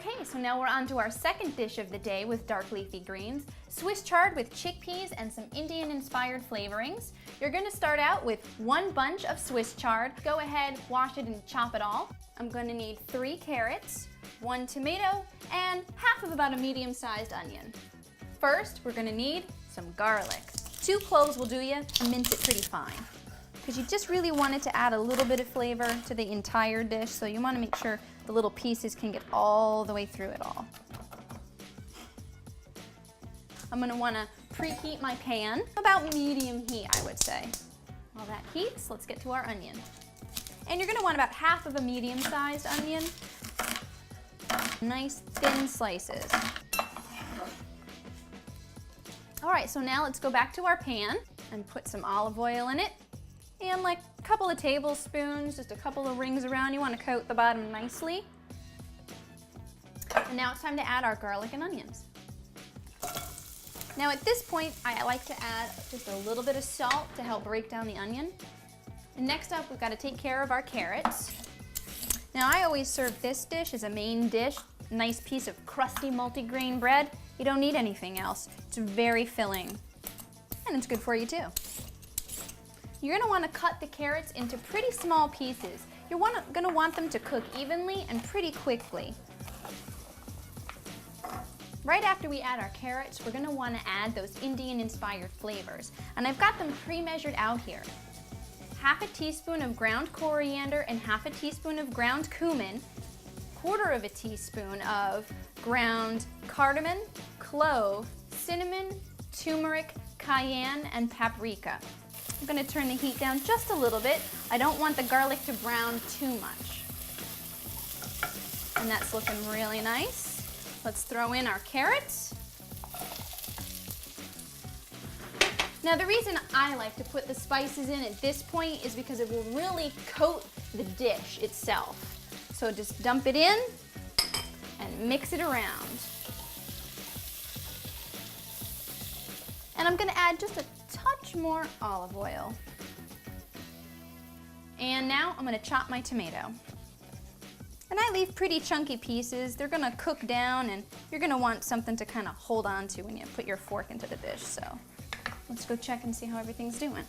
Okay, so now we're on to our second dish of the day with dark leafy greens, Swiss chard with chickpeas and some Indian-inspired flavorings. You're going to start out with 1 bunch of Swiss chard. Go ahead, wash it and chop it all. I'm going to need 3 carrots, 1 tomato, and half of about a medium-sized onion. First, we're going to need some garlic. 2 cloves will do you, and mince it pretty fine. Because you just really want it to add a little bit of flavor to the entire dish, so you want to make sure the little pieces can get all the way through it all. I'm going to want to preheat my pan, about medium heat I would say. While that heats, let's get to our onion. And you're going to want about half of a medium-sized onion. Nice thin slices. Alright, so now let's go back to our pan and put some olive oil in it. And like a couple of tablespoons, just a couple of rings around. You want to coat the bottom nicely. And now it's time to add our garlic and onions. Now at this point, I like to add just a little bit of salt to help break down the onion. And next up, we've got to take care of our carrots. Now I always serve this dish as a main dish. Nice piece of crusty multigrain bread. You don't need anything else. It's very filling. And it's good for you too. You're going to want to cut the carrots into pretty small pieces. You're going to want them to cook evenly and pretty quickly. Right after we add our carrots, we're going to want to add those Indian-inspired flavors. And I've got them pre-measured out here. Half a teaspoon of ground coriander and half a teaspoon of ground cumin, 1/4 of a teaspoon of ground cardamom, clove, cinnamon, turmeric, cayenne, and paprika. I'm going to turn the heat down just a little bit. I don't want the garlic to brown too much. And that's looking really nice. Let's throw in our carrots. Now the reason I like to put the spices in at this point is because it will really coat the dish itself. So just dump it in and mix it around. And I'm going to add just a touch more olive oil. And now I'm going to chop my tomato. And I leave pretty chunky pieces. They're going to cook down and you're going to want something to kind of hold on to when you put your fork into the dish. So let's go check and see how everything's doing.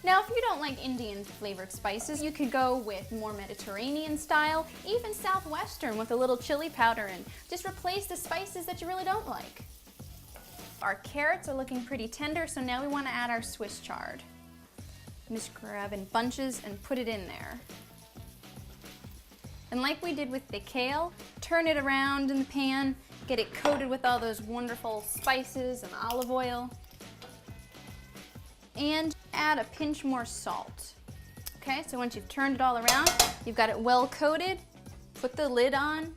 Now if you don't like Indian flavored spices, you could go with more Mediterranean style, even Southwestern with a little chili powder and just replace the spices that you really don't like. Our carrots are looking pretty tender, so now we want to add our Swiss chard. Just grab in bunches and put it in there. And like we did with the kale, turn it around in the pan, get it coated with all those wonderful spices and olive oil. And add a pinch more salt. Okay, so once you've turned it all around, you've got it well coated, put the lid on,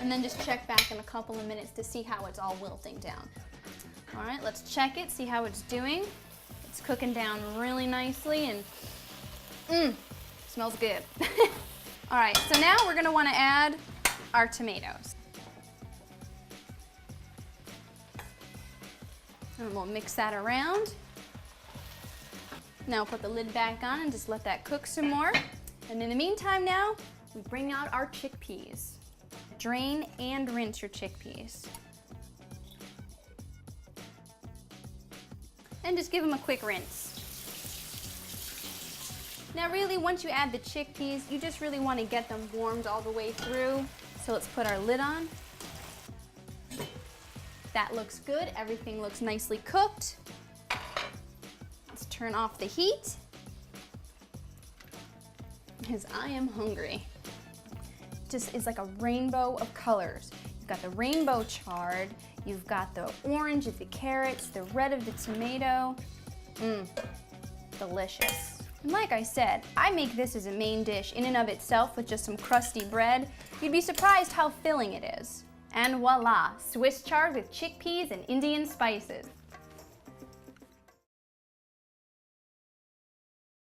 and then just check back in a couple of minutes to see how it's all wilting down. All right, let's check it, see how it's doing. It's cooking down really nicely and smells good. All right, so now we're gonna wanna add our tomatoes. And we'll mix that around. Now put the lid back on and just let that cook some more. And in the meantime now, we bring out our chickpeas. Drain and rinse your chickpeas. And just give them a quick rinse. Now really, once you add the chickpeas, you just really want to get them warmed all the way through. So let's put our lid on. That looks good. Everything looks nicely cooked. Let's turn off the heat, because I am hungry. Just is like a rainbow of colors. You've got the rainbow chard, you've got the orange of the carrots, the red of the tomato. Delicious. And like I said, I make this as a main dish in and of itself with just some crusty bread. You'd be surprised how filling it is. And voila, Swiss chard with chickpeas and Indian spices.